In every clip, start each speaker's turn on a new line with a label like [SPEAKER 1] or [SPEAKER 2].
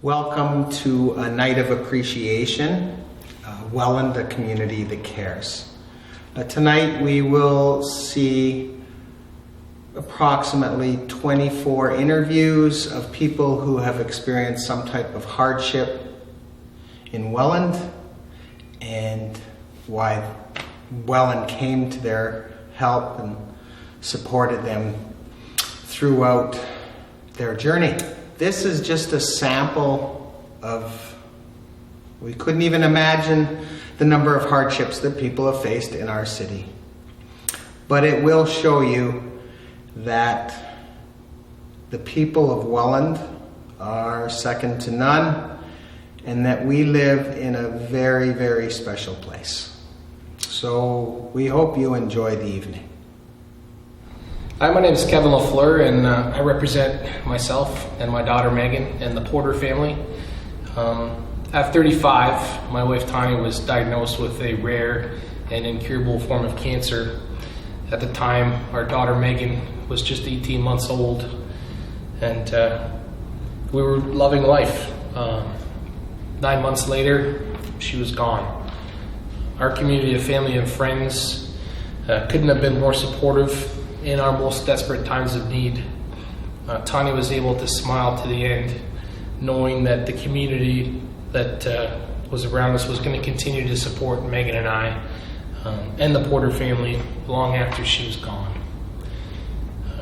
[SPEAKER 1] Welcome to a night of appreciation, Welland, a community that cares. Tonight we will see approximately 24 interviews of people who have experienced some type of hardship in Welland and why Welland came to their help and supported them throughout their journey. This is just a sample of, we couldn't even imagine the number of hardships that people have faced in our city. But it will show you that the people of Welland are second to none and that we live in a very, very special place. So we hope you enjoy the evening.
[SPEAKER 2] Hi, my name is Kevin LaFleur, and I represent myself and my daughter Megan and the Porter family. At 35, my wife Tanya was diagnosed with a rare and incurable form of cancer. At the time, our daughter Megan was just 18 months old, and we were loving life. 9 months later, she was gone. Our community of family and friends couldn't have been more supportive in our most desperate times of need. Tanya was able to smile to the end, knowing that the community that was around us was going to continue to support Megan and I and the Porter family long after she was gone.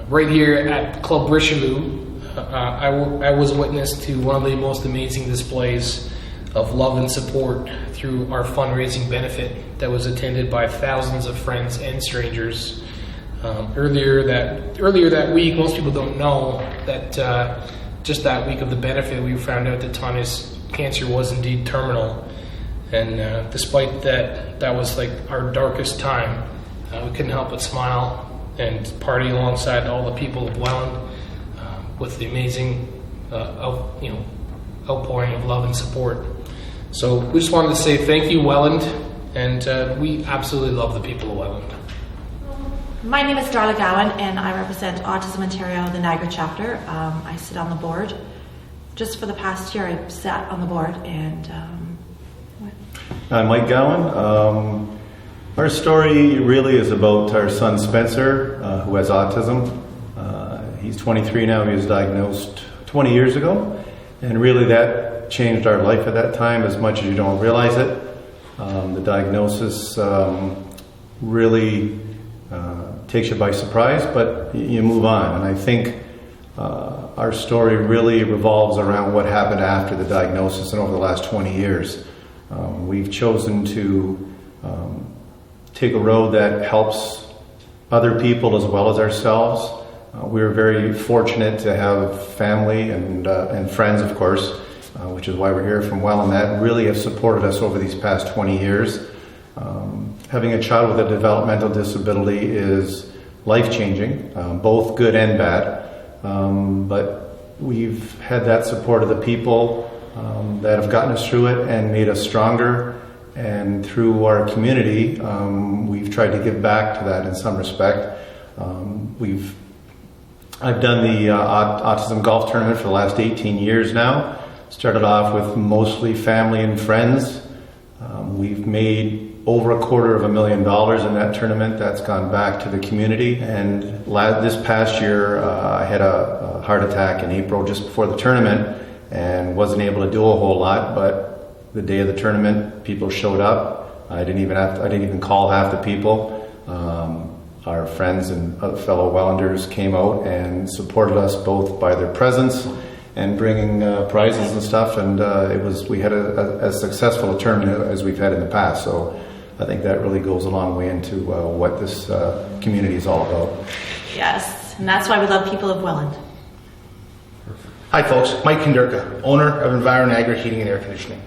[SPEAKER 2] Right here at Club Richelieu, I was a witness to one of the most amazing displays of love and support through our fundraising benefit that was attended by thousands of friends and strangers. Earlier that week, most people don't know that just that week of the benefit, we found out that Tanya's cancer was indeed terminal. And despite that was like our darkest time, we couldn't help but smile and party alongside all the people of Welland with the amazing outpouring of love and support. So we just wanted to say thank you, Welland, and we absolutely love the people of Welland.
[SPEAKER 3] My name is Darla Gowan, and I represent Autism Ontario, the Niagara chapter. I sit on the board. Just for the past year, I've sat on the board. And
[SPEAKER 4] I'm Mike Gowan. Our story really is about our son Spencer, who has autism. He's 23 now. He was diagnosed 20 years ago, and really that changed our life at that time as much as you don't realize it. The diagnosis really takes you by surprise, but you move on. And I think our story really revolves around what happened after the diagnosis and over the last 20 years. We've chosen to take a road that helps other people as well as ourselves. We're very fortunate to have family and friends, of course, which is why we're here from Welland, that really have supported us over these past 20 years. Having a child with a developmental disability is life-changing, both good and bad. But we've had that support of the people that have gotten us through it and made us stronger. And through our community, we've tried to give back to that in some respect. I've done the autism golf tournament for the last 18 years now. Started off with mostly family and friends. We've made over $250,000 in that tournament. That's gone back to the community. And this past year, I had a heart attack in April just before the tournament and wasn't able to do a whole lot. But the day of the tournament, people showed up. I didn't even call half the people. Our friends and fellow Wellanders came out and supported us both by their presence and bringing prizes and stuff. And we had a successful tournament as we've had in the past. So I think that really goes a long way into what this community is all about.
[SPEAKER 3] yes, and that's why we love people of Welland.
[SPEAKER 5] Hi folks, Mike Kinderka, owner of Enviro Niagara Heating and Air Conditioning.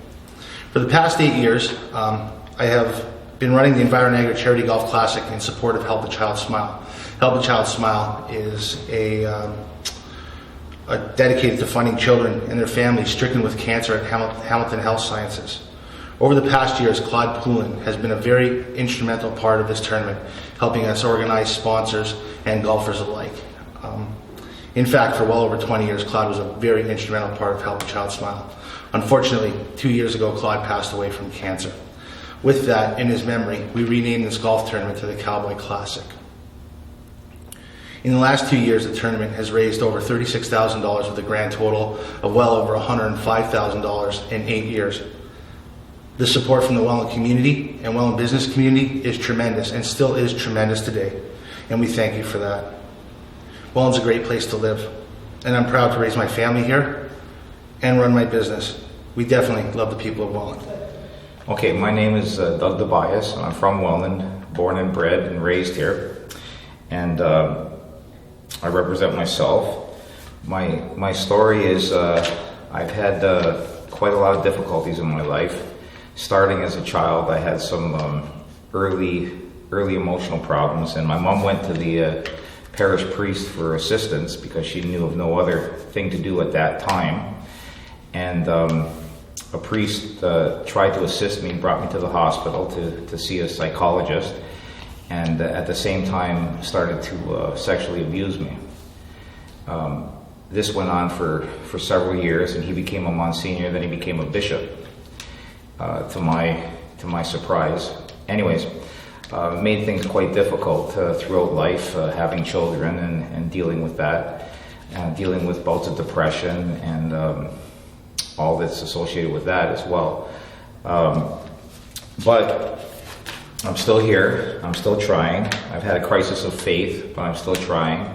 [SPEAKER 5] For the past 8 years, I have been running the Enviro Niagara Charity Golf Classic in support of Help a Child Smile. Help a Child Smile is dedicated to funding children and their families stricken with cancer at Hamilton Health Sciences. Over the past years, Claude Poulin has been a very instrumental part of this tournament, helping us organize sponsors and golfers alike. In fact, for well over 20 years, Claude was a very instrumental part of Help a Child Smile. Unfortunately, 2 years ago, Claude passed away from cancer. With that, in his memory, we renamed this golf tournament to the Cowboy Classic. In the last 2 years, the tournament has raised over $36,000 with a grand total of well over $105,000 in 8 years. The support from the Welland community and Welland business community is tremendous and still is tremendous today, and we thank you for that. Welland's a great place to live, and I'm proud to raise my family here and run my business. We definitely love the people of Welland.
[SPEAKER 6] Okay, my name is Doug DeBias, and I'm from Welland, born and bred and raised here, and I represent myself. My story is I've had quite a lot of difficulties in my life. Starting as a child, I had some early emotional problems, and my mom went to the parish priest for assistance because she knew of no other thing to do at that time. And a priest tried to assist me and brought me to the hospital to see a psychologist, and at the same time started to sexually abuse me. This went on for several years, and he became a Monsignor, then he became a bishop, to my surprise. Anyways, made things quite difficult throughout life, having children and dealing with that, dealing with bouts of depression and all that's associated with that as well. But I'm still here. I'm still trying. I've had a crisis of faith, but I'm still trying.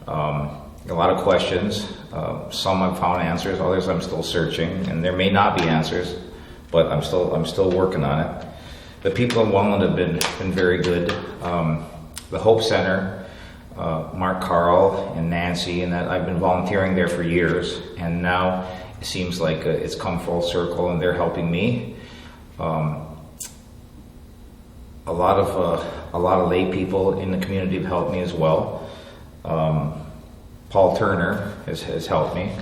[SPEAKER 6] A lot of questions. Some I've found answers. Others I'm still searching, and there may not be answers, but I'm still working on it. The people in Welland have been very good. The Hope Center, Mark Carl and Nancy, and that I've been volunteering there for years, and now it seems like it's come full circle, and they're helping me. A lot of lay people in the community have helped me as well. Paul Turner has helped me.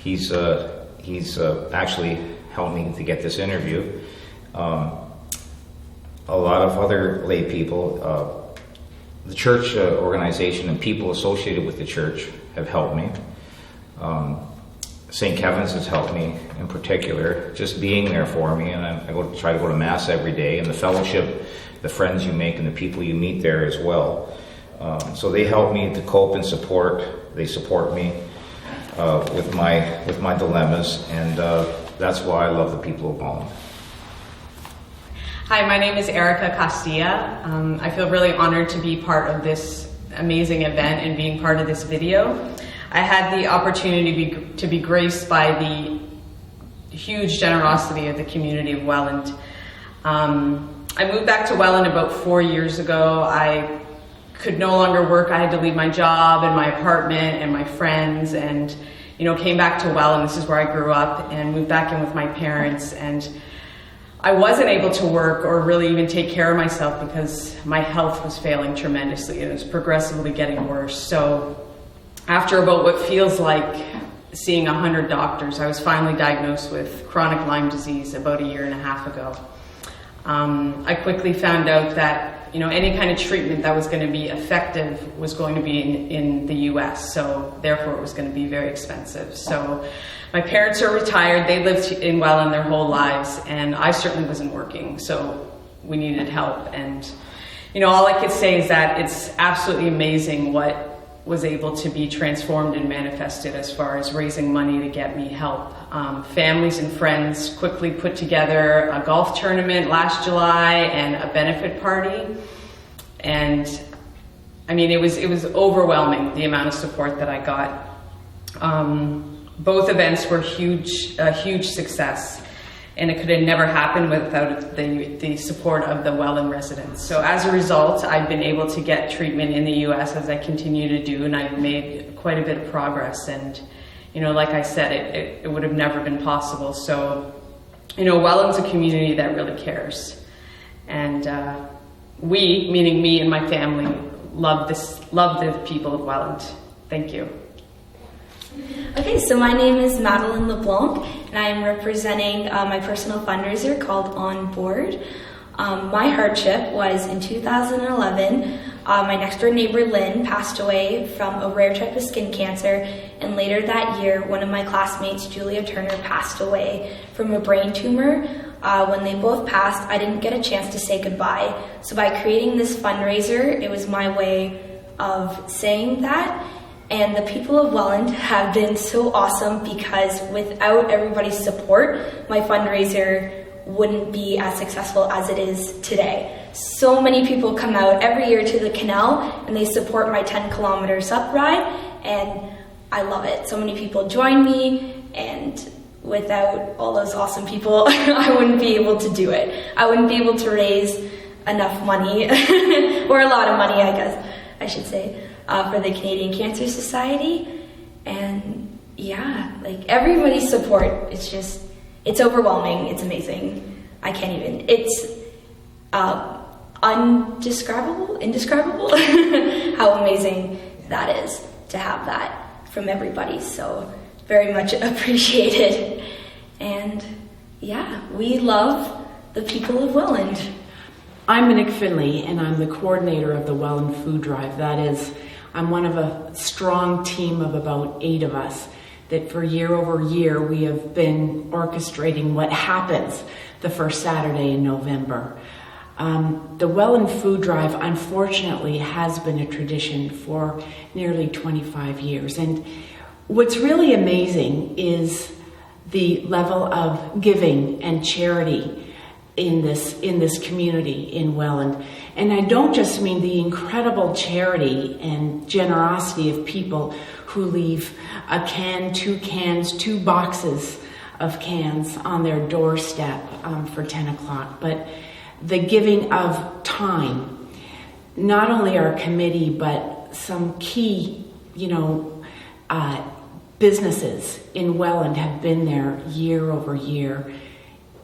[SPEAKER 6] He's actually helped me to get this interview. A lot of other lay people, the church organization and people associated with the church have helped me. St. Kevin's has helped me in particular, just being there for me, and I try to go to Mass every day, and the fellowship, the friends you make and the people you meet there as well. So they help me to cope and support. They support me with my dilemmas, and that's why I love the people of Welland.
[SPEAKER 7] Hi, my name is Erica Castilla. I feel really honored to be part of this amazing event and being part of this video. I had the opportunity to be graced by the huge generosity of the community of Welland. I moved back to Welland about 4 years ago. I could no longer work. I had to leave my job and my apartment and my friends, and came back to Welland. This is where I grew up, and moved back in with my parents, and I wasn't able to work or really even take care of myself because my health was failing tremendously and it was progressively getting worse. So after about what feels like seeing 100 doctors, I was finally diagnosed with chronic Lyme disease about 1.5 years ago. I quickly found out that any kind of treatment that was going to be effective was going to be in the US, so therefore it was going to be very expensive. So my parents are retired. They lived in Welland their whole lives, and I certainly wasn't working, so we needed help. And all I could say is that it's absolutely amazing what was able to be transformed and manifested as far as raising money to get me help. Families and friends quickly put together a golf tournament last July and a benefit party. And I mean, it was overwhelming, the amount of support that I got. Both events were a huge success, and it could have never happened without the support of the Welland residents. So as a result, I've been able to get treatment in the US as I continue to do, and I've made quite a bit of progress. And like I said, it would have never been possible. So Welland's a community that really cares, and we, meaning me and my family, love the people of Welland. Thank you.
[SPEAKER 8] Okay, so my name is Madeline LeBlanc, and I am representing my personal fundraiser called On Board. My hardship was in 2011, My next door neighbor, Lynn, passed away from a rare type of skin cancer, and later that year, one of my classmates, Julia Turner, passed away from a brain tumor. When they both passed, I didn't get a chance to say goodbye. So by creating this fundraiser, it was my way of saying that. And the people of Welland have been so awesome, because without everybody's support, my fundraiser wouldn't be as successful as it is today. So many people come out every year to the canal and they support my 10 kilometers up ride, and I love it. So many people join me, and without all those awesome people, I wouldn't be able to do it. I wouldn't be able to raise enough money, or a lot of money, I guess I should say, for the Canadian Cancer Society. And yeah, like everybody's support, it's overwhelming. It's amazing. I can't even, it's indescribable how amazing that is to have that from everybody. So very much appreciated. And yeah, we love the people of Welland.
[SPEAKER 9] I'm Monique Finley, and I'm the coordinator of the Welland Food Drive. That is, I'm one of a strong team of about 8 of us that for year over year we have been orchestrating what happens the first Saturday in November. The Welland Food Drive, unfortunately, has been a tradition for nearly 25 years. And what's really amazing is the level of giving and charity in this community in Welland. And I don't just mean the incredible charity and generosity of people who leave a can, 2 cans, 2 boxes of cans on their doorstep for 10 o'clock, but the giving of time. Not only our committee, but some key, businesses in Welland have been there year over year.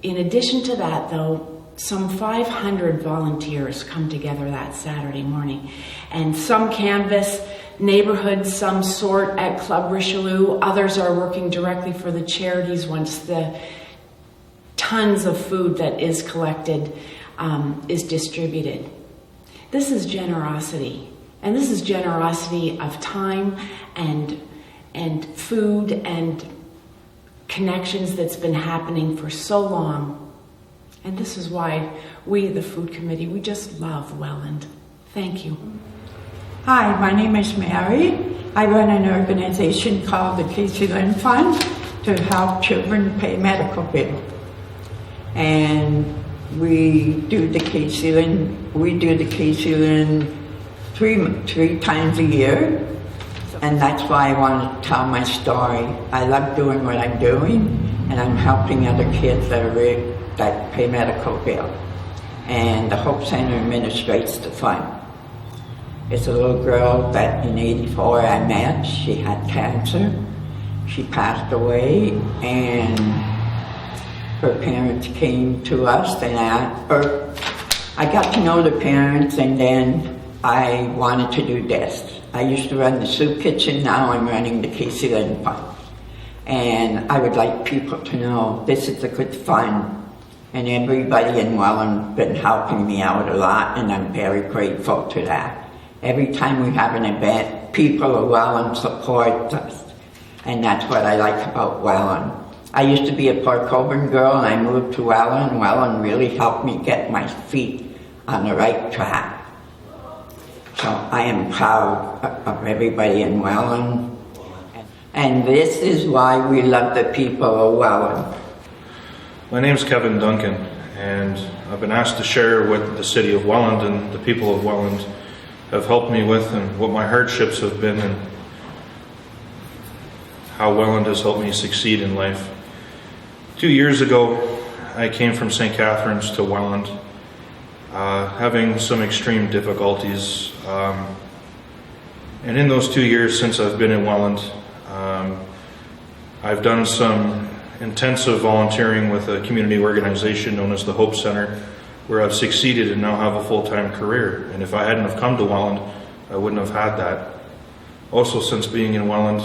[SPEAKER 9] In addition to that, though, some 500 volunteers come together that Saturday morning, and some canvass neighborhoods, some sort at Club Richelieu, others are working directly for the charities once the tons of food that is collected is distributed. This is generosity, and this is generosity of time and food and connections that's been happening for so long. And this is why we, the food committee, we just love Welland. Thank you.
[SPEAKER 10] Hi, my name is Mary. I run an organization called the Casey Lynn Fund to help children pay medical bills. And we do the Casey Lynn three times a year. And that's why I want to tell my story. I love doing what I'm doing, and I'm helping other kids that pay medical bill. And the Hope Center administrates the fund. It's a little girl that in '84 I met. She had cancer. She passed away, and her parents came to us, and I got to know the parents, and then I wanted to do this. I used to run the soup kitchen, now I'm running the Casey Lynn Fund. And I would like people to know this is a good fund, and everybody in Welland been helping me out a lot, and I'm very grateful to that. Every time we have an event, people of Welland support us, and that's what I like about Welland. I used to be a Port Colborne girl, and I moved to Welland. Welland really helped me get my feet on the right track. So I am proud of everybody in Welland. And this is why we love the people of Welland.
[SPEAKER 11] My name's Kevin Duncan, and I've been asked to share what the city of Welland and the people of Welland have helped me with, and what my hardships have been, and how Welland has helped me succeed in life. 2 years ago, I came from St. Catharines to Welland, having some extreme difficulties. And in those 2 years since I've been in Welland, I've done some intensive volunteering with a community organization known as the Hope Center, where I've succeeded and now have a full-time career. And if I hadn't have come to Welland, I wouldn't have had that. Also, since being in Welland,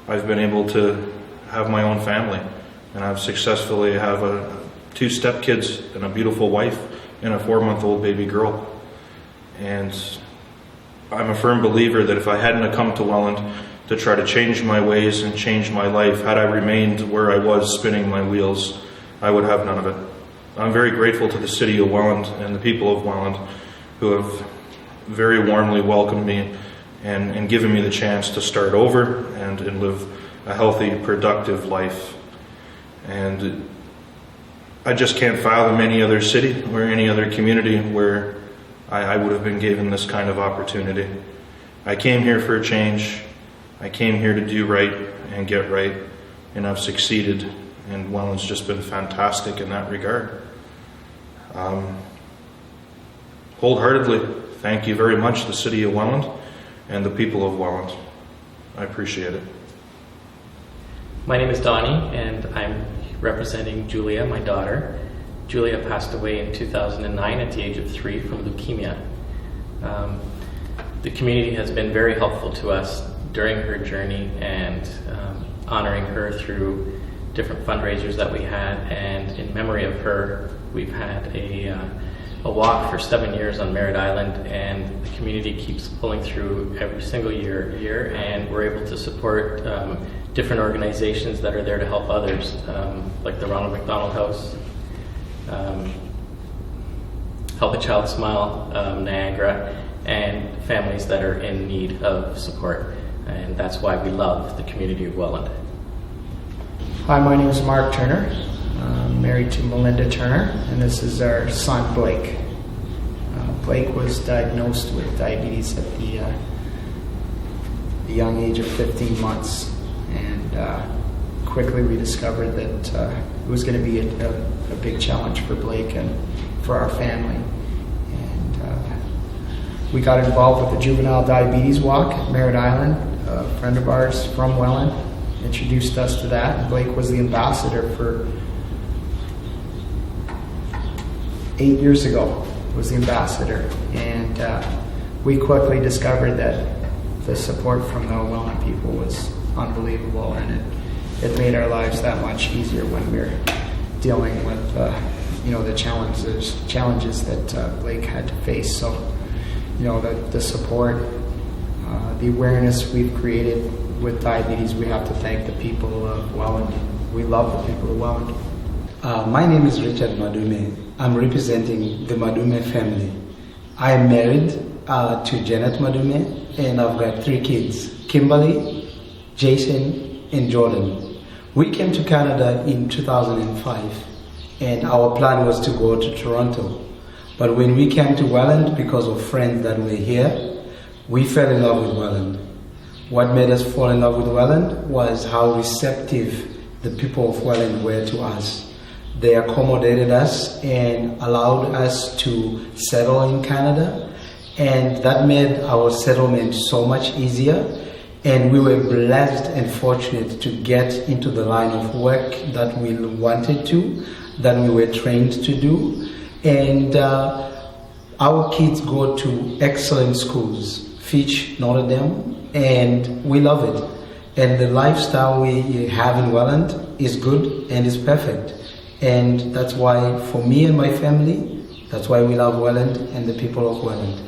[SPEAKER 11] I've been able to have my own family, and I've successfully have 2 stepkids and a beautiful wife and a 4-month-old baby girl. And I'm a firm believer that if I hadn't have come to Welland to try to change my ways and change my life, had I remained where I was spinning my wheels, I would have none of it. I'm very grateful to the city of Welland and the people of Welland who have very warmly welcomed me and given me the chance to start over and live a healthy, productive life. And I just can't fathom any other city or any other community where I would have been given this kind of opportunity. I came here for a change. I came here to do right and get right, and I've succeeded, and Welland's just been fantastic in that regard. Wholeheartedly, thank you very much, the city of Welland and the people of Welland. I appreciate it.
[SPEAKER 12] My name is Donnie, and I'm representing Julia, my daughter. Julia passed away in 2009 at the age of 3 from leukemia. The community has been very helpful to us during her journey and honoring her through different fundraisers that we had, and in memory of her, we've had a walk for 7 years on Merritt Island, and the community keeps pulling through every single year, and we're able to support different organizations that are there to help others, like the Ronald McDonald House, Help a Child Smile, Niagara, and families that are in need of support. And that's why we love the community of Welland.
[SPEAKER 13] Hi, my name is Mark Turner. I'm married to Melinda Turner, and this is our son Blake. Blake was diagnosed with diabetes at the young age of 15 months, and quickly we discovered that it was going to be a big challenge for Blake and for our family. And we got involved with the Juvenile Diabetes Walk at Merritt Island. A friend of ours from Welland introduced us to that, and Blake was the ambassador for 8 years ago. Was the ambassador, and we quickly discovered that the support from the Welland people was unbelievable, and it made our lives that much easier when we were dealing with the challenges that Blake had to face. So the support, the awareness we've created with diabetes, we have to thank the people of Welland. We love the people of Welland.
[SPEAKER 14] My name is Richard Madume. I'm representing the Madume family. I am married to Janet Madume, and I've got 3 kids, Kimberly, Jason, and Jordan. We came to Canada in 2005, and our plan was to go to Toronto. But when we came to Welland, because of friends that were here, we fell in love with Welland. What made us fall in love with Welland was how receptive the people of Welland were to us. They accommodated us and allowed us to settle in Canada, and that made our settlement so much easier. And we were blessed and fortunate to get into the line of work that we wanted to, that we were trained to do. And our kids go to excellent schools, Fitch, Notre Dame, and we love it. And the lifestyle we have in Welland is good and is perfect. And that's why, for me and my family, that's why we love Welland and the people of Welland.